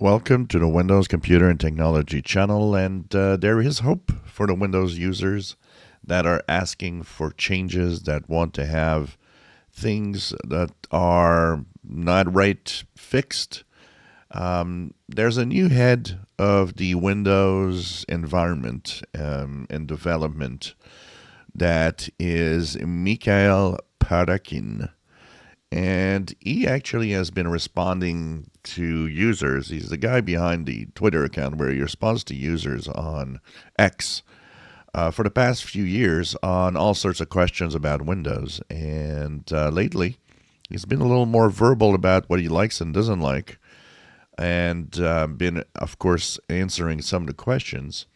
Welcome to the Windows Computer and Technology channel, and there is hope for the Windows users that are asking for changes, that want to have things that are not right fixed. There's a new head of the Windows environment and development that is Mikhail Parakhin. And he actually has been responding to users. He's the guy behind the Twitter account where he responds to users on X for the past few years on all sorts of questions about Windows. And lately, he's been a little more verbal about what he likes and doesn't like, and been, of course, answering some of the questions.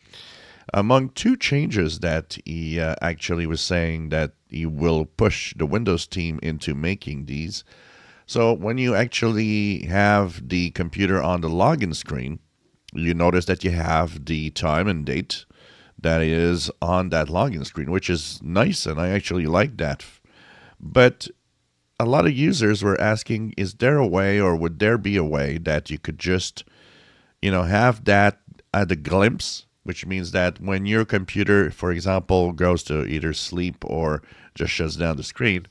Among two changes that he actually was saying that he will push the Windows team into making these. So when you actually have the computer on the login screen, you notice that you have the time and date that is on that login screen, which is nice, and I actually like that. But a lot of users were asking, is there a way, or would there be a way that you could just, have that at a glimpse, which means that when your computer, for example, goes to either sleep or just shuts down the screen,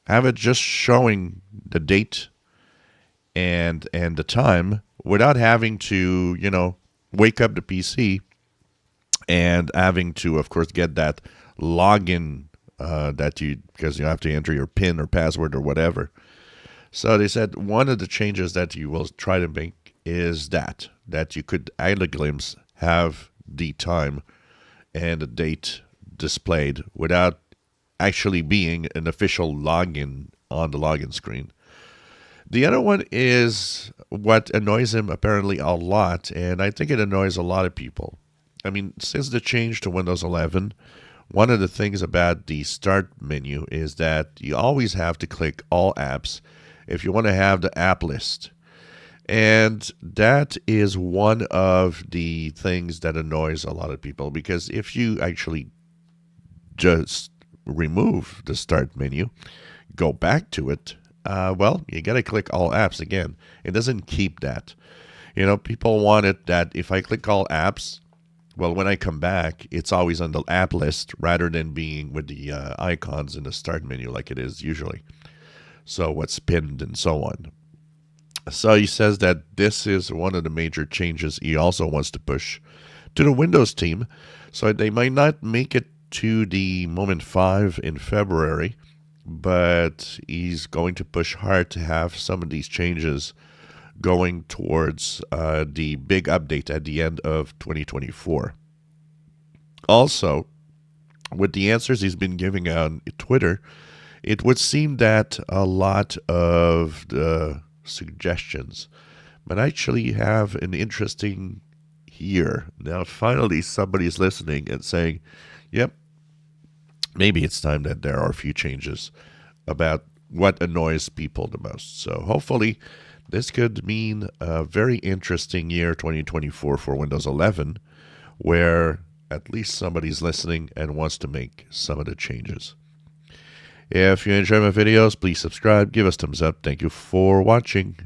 have it just showing the date and the time without having to, wake up the PC and having to, of course, get that login because you have to enter your PIN or password or whatever. So they said one of the changes that you will try to make is that you could at a glimpse have the time and the date displayed without actually being an official login on the login screen. The other one is what annoys him apparently a lot, and I think it annoys a lot of people. I mean, since the change to Windows 11, one of the things about the start menu is that you always have to click all apps if you want to have the app list. And that is one of the things that annoys a lot of people, because if you actually just remove the start menu, go back to it, you got to click all apps again. It doesn't keep that. People want it that if I click all apps, when I come back, it's always on the app list rather than being with the icons in the start menu like it is usually. So what's pinned and so on. So he says that this is one of the major changes he also wants to push to the Windows team. So they might not make it to the Moment 5 in February, but he's going to push hard to have some of these changes going towards the big update at the end of 2024. Also, with the answers he's been giving on Twitter, it would seem that a lot of the suggestions but actually have an interesting here. Now, finally, somebody's listening and saying, yep, maybe it's time that there are a few changes about what annoys people the most. So hopefully this could mean a very interesting year, 2024, for Windows 11, where at least somebody's listening and wants to make some of the changes. If you enjoy my videos, please subscribe, give us thumbs up. Thank you for watching.